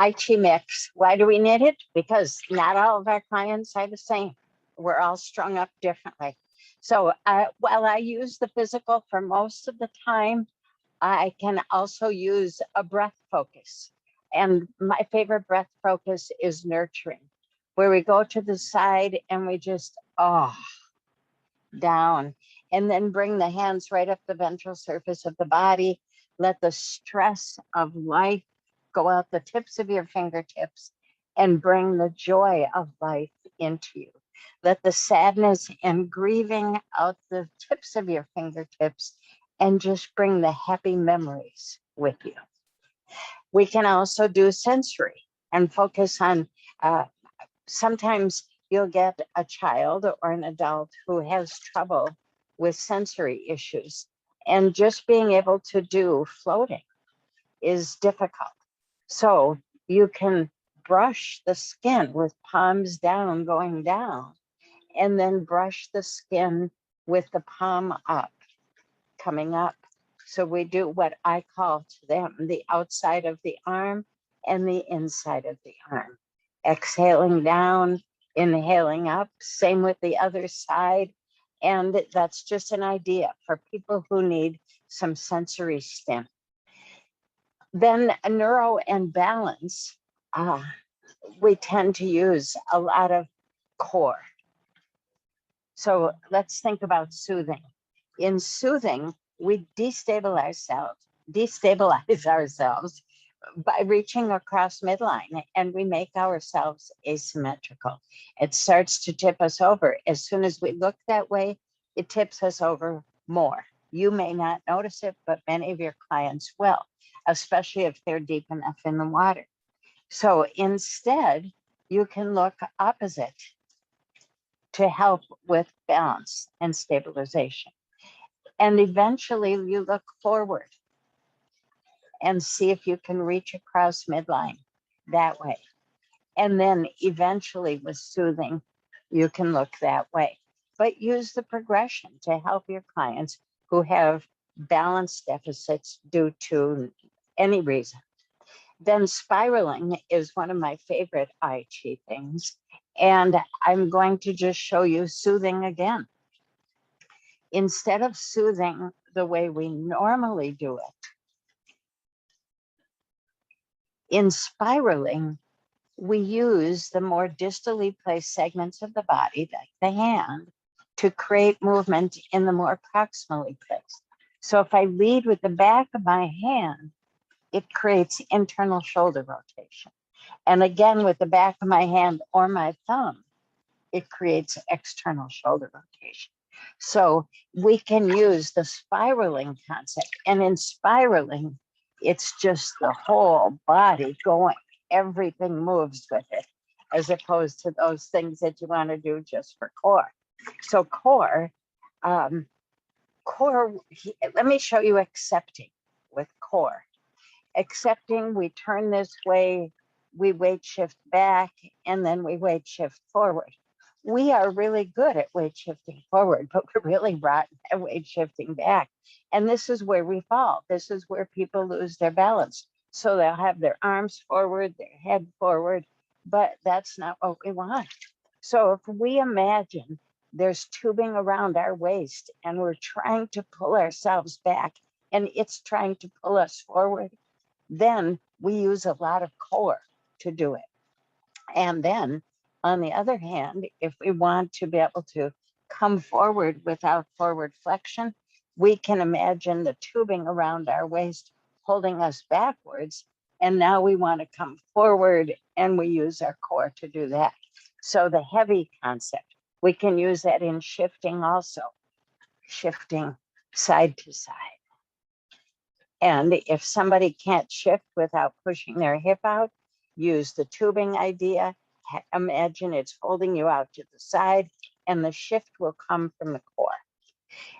Chi mix. Why do we need it? Because not all of our clients are the same. We're all strung up differently. So while I use the physical for most of the time, I can also use a breath focus. And my favorite breath focus is nurturing, where we go to the side and we just, down, and then bring the hands right up the ventral surface of the body. Let the stress of life go out the tips of your fingertips and bring the joy of life into you. Let the sadness and grieving out the tips of your fingertips and just bring the happy memories with you. We can also do sensory and focus on, sometimes you'll get a child or an adult who has trouble with sensory issues, and just being able to do floating is difficult. So you can brush the skin with palms down, going down, and then brush the skin with the palm up, coming up. So we do what I call to them the outside of the arm and the inside of the arm. Exhaling down, inhaling up, same with the other side. And that's just an idea for people who need some sensory stim. Then neuro and balance, we tend to use a lot of core. So let's think about soothing. In soothing, we destabilize ourselves by reaching across midline, and we make ourselves asymmetrical. It starts to tip us over. As soon as we look that way, it tips us over more. You may not notice it, but many of your clients will, especially if they're deep enough in the water. So instead, you can look opposite to help with balance and stabilization. And eventually you look forward and see if you can reach across midline that way. And then eventually with soothing, you can look that way. But use the progression to help your clients who have balance deficits due to any reason. Then spiraling is one of my favorite Chi things. And I'm going to just show you soothing again. Instead of soothing the way we normally do it, in spiraling, we use the more distally placed segments of the body, like the hand, to create movement in the more proximally placed. So if I lead with the back of my hand, it creates internal shoulder rotation. And again, with the back of my hand or my thumb, it creates external shoulder rotation. So we can use the spiraling concept. And in spiraling, it's just the whole body going. Everything moves with it, as opposed to those things that you want to do just for core. So core, let me show you accepting with core. Accepting, we turn this way, we weight shift back, and then we weight shift forward. We are really good at weight shifting forward, but we're really rotten at weight shifting back. And this is where we fall. This is where people lose their balance. So they'll have their arms forward, their head forward, but that's not what we want. So if we imagine there's tubing around our waist and we're trying to pull ourselves back and it's trying to pull us forward, then we use a lot of core to do it. And then on the other hand, if we want to be able to come forward without forward flexion, we can imagine the tubing around our waist holding us backwards. And now we want to come forward and we use our core to do that. So the heavy concept, we can use that in shifting also, shifting side to side. And if somebody can't shift without pushing their hip out, use the tubing idea. Imagine it's holding you out to the side and the shift will come from the core.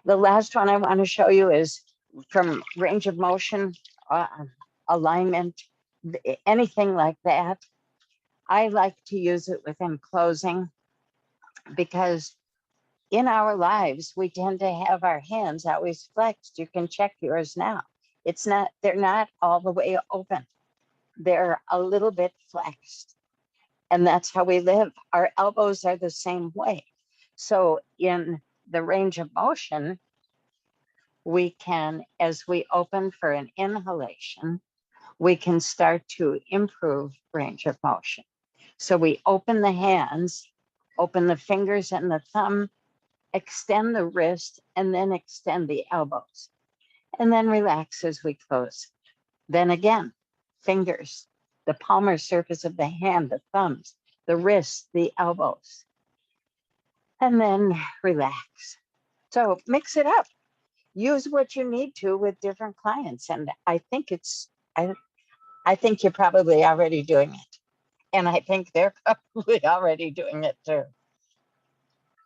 The last one I want to show you is from range of motion, alignment, anything like that. I like to use it within closing because in our lives, we tend to have our hands always flexed. You can check yours now. They're not all the way open. they're a little bit flexed. And that's how we live. Our elbows are the same way. So in the range of motion, we can, as we open for an inhalation, we can start to improve range of motion. So we open the hands, open the fingers and the thumb, extend the wrist, and then extend the elbows. And then relax as we close. Then again, fingers, the palmar surface of the hand, the thumbs, the wrists, the elbows. And then relax. So mix it up. Use what you need to with different clients. And I think you're probably already doing it. And I think they're probably already doing it too.